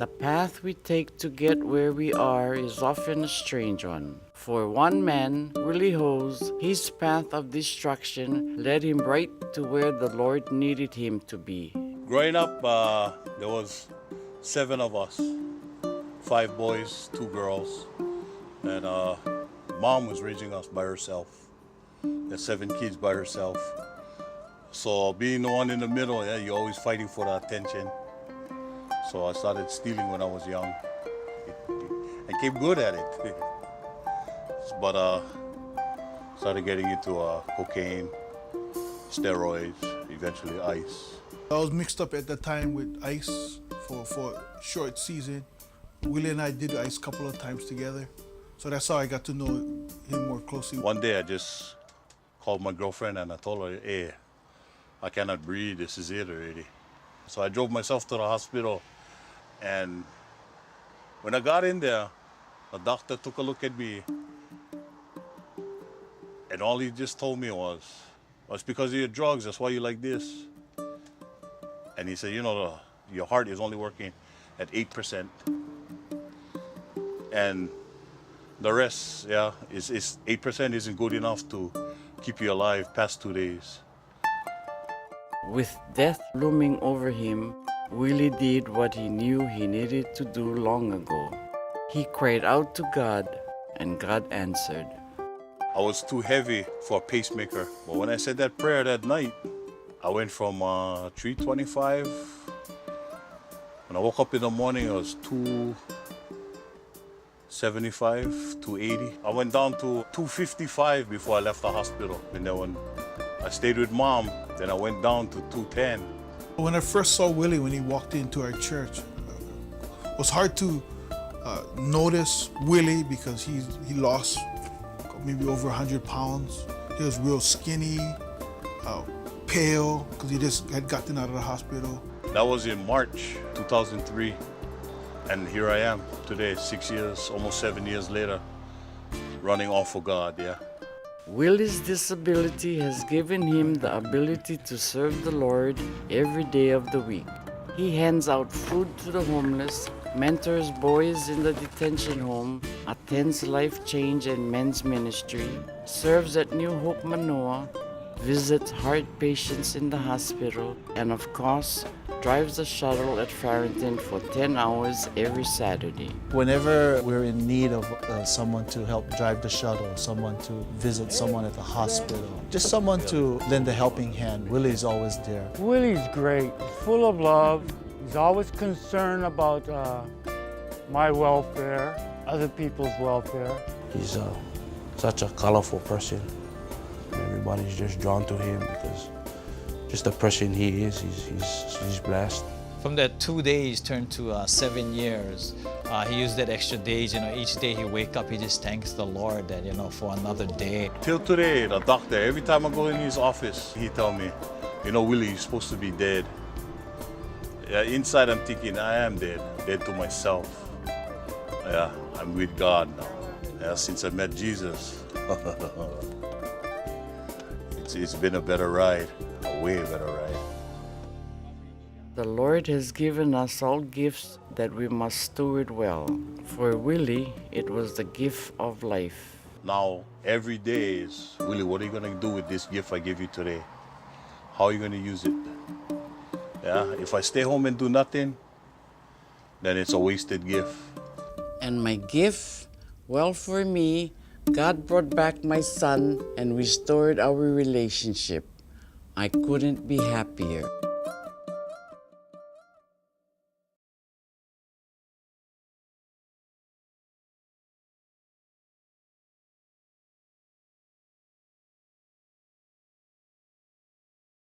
The path we take to get where we are is often a strange one. For one man, Willie Hose, his path of destruction led him right to where the Lord needed him to be. Growing up, there was 7 of us, 5 boys, 2 girls, and mom was raising us by herself. Had 7 kids by herself. So being the one in the middle, yeah, you're always fighting for the attention. So I started stealing when I was young. I came good at it. But started getting into cocaine, steroids, eventually ice. I was mixed up at the time with ice for a short season. Willie and I did ice a couple of times together. So that's how I got to know him more closely. One day I just called my girlfriend and I told her, hey, I cannot breathe, this is it already. So I drove myself to the hospital, and when I got in there, the doctor took a look at me, and all he just told me was, well, it's because of your drugs, that's why you're like this. And he said, you know, your heart is only working at 8%. And the rest, yeah, is 8% isn't good enough to keep you alive past 2 days. With death looming over him, Willie did what he knew he needed to do long ago. He cried out to God, and God answered. I was too heavy for a pacemaker, but when I said that prayer that night, I went from 325. When I woke up in the morning, it was 275, 280. I went down to 255 before I left the hospital. And then when I stayed with mom, then I went down to 210. When I first saw Willie when he walked into our church, it was hard to notice Willie because he lost maybe over 100 pounds. He was real skinny, pale, because he just had gotten out of the hospital. That was in March 2003. And here I am today, 6 years, almost 7 years later, running on for God, yeah. Willie's disability has given him the ability to serve the Lord every day of the week. He hands out food to the homeless, mentors boys in the detention home, attends Life Change and Men's Ministry, serves at New Hope Manoa, visits heart patients in the hospital, and of course, drives a shuttle at Farrington for 10 hours every Saturday. Whenever we're in need of someone to help drive the shuttle, someone to visit someone at the hospital, just someone to lend a helping hand, Willie's always there. Willie's great. He's full of love. He's always concerned about my welfare, other people's welfare. He's such a colorful person. Everybody's just drawn to him because just the person he is, he's blessed. From that 2 days turned to 7 years. He used that extra days, each day he wake up, he just thanks the Lord that, for another day. Till today, the doctor, every time I go in his office, he tell me, Willie, you're supposed to be dead. Yeah, inside I'm thinking, I am dead to myself. Yeah, I'm with God now. Yeah, since I met Jesus. It's been a better ride, a way better ride. The Lord has given us all gifts that we must steward well. For Willie, it was the gift of life. Now, every day is, Willie, what are you going to do with this gift I give you today? How are you going to use it? Yeah, if I stay home and do nothing, then it's a wasted gift. And my gift, well, for me, God brought back my son and restored our relationship. I couldn't be happier.